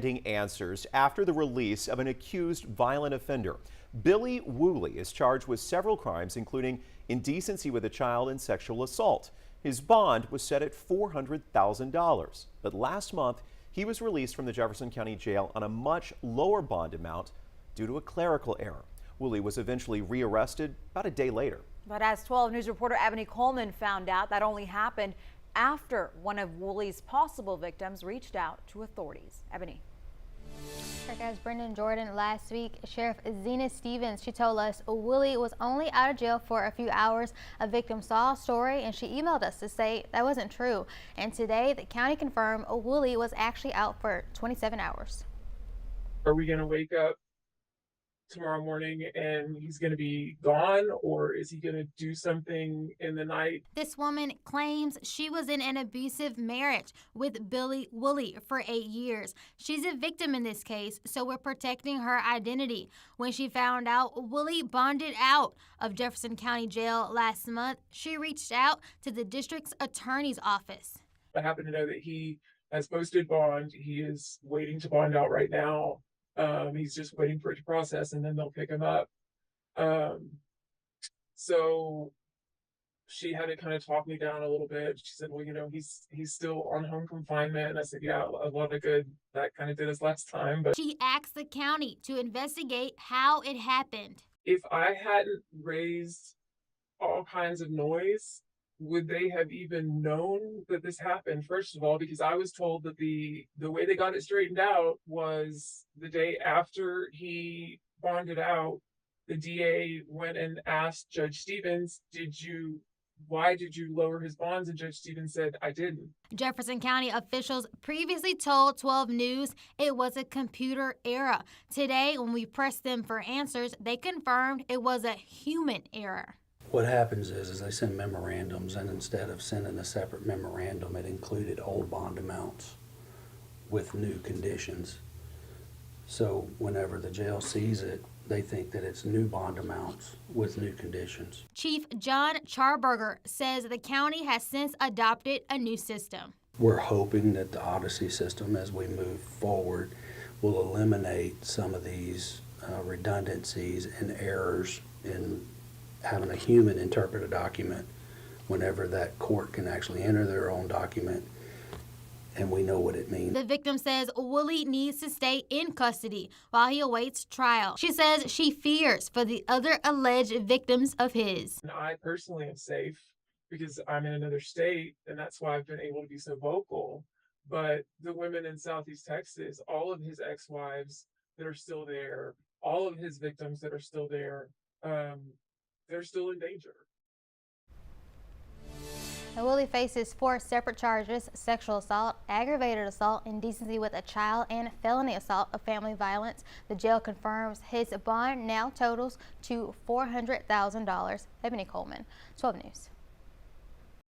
Answers after the release of an accused violent offender. Billy Woolley is charged with several crimes, including indecency with a child and sexual assault. His bond was set at $400,000, but last month he was released from the Jefferson County Jail on a much lower bond amount due to a clerical error. Woolley was eventually rearrested about a day later. But as 12 News reporter Ebony Coleman found out, that only happened after one of Woolley's possible victims reached out to authorities. Ebony. Guys, Brendan Jordan last week, Sheriff Zena Stevens, she told us Woolley was only out of jail for a few hours. A victim saw a story and she emailed us to say that wasn't true. And today the county confirmed Woolley was actually out for 27 hours. Are we going to wake up tomorrow morning and he's going to be gone, or is he going to do something in the night? This woman claims she was in an abusive marriage with Billy Woolley for 8 years. She's a victim in this case, so we're protecting her identity. When she found out Woolley bonded out of Jefferson County Jail last month, she reached out to the district's attorney's office. I happen to know that he has posted bond. He is waiting to bond out right now. He's just waiting for it to process and then they'll pick him up. So she had to kind of talk me down a little bit. She said, well, you know, he's still on home confinement. And I said, yeah, a lot of good. That kind of did us last time. But she asked the county to investigate how it happened. If I hadn't raised all kinds of noise, would they have even known that this happened? First of all, because I was told that the way they got it straightened out was the day after he bonded out, the DA went and asked Judge Stevens, why did you lower his bonds? And Judge Stevens said, I didn't. Jefferson County officials previously told 12 News it was a computer error. Today, when we pressed them for answers, they confirmed it was a human error. What happens is they send memorandums, and instead of sending a separate memorandum, it included old bond amounts with new conditions. So whenever the jail sees it, they think that it's new bond amounts with new conditions. Chief John Charberger says the county has since adopted a new system. We're hoping that the Odyssey system, as we move forward, will eliminate some of these redundancies and errors in having a human interpret a document whenever that court can actually enter their own document and we know what it means. The victim says Woolley needs to stay in custody while he awaits trial. She says she fears for the other alleged victims of his. And I personally am safe because I'm in another state, and that's why I've been able to be so vocal. But the women in Southeast Texas, all of his ex-wives that are still there, all of his victims that are still there, they're still in danger. Now, Woolley faces 4 separate charges: sexual assault, aggravated assault, indecency with a child, and felony assault of family violence. The jail confirms his bond now totals to $400,000. Ebony Coleman, 12 News.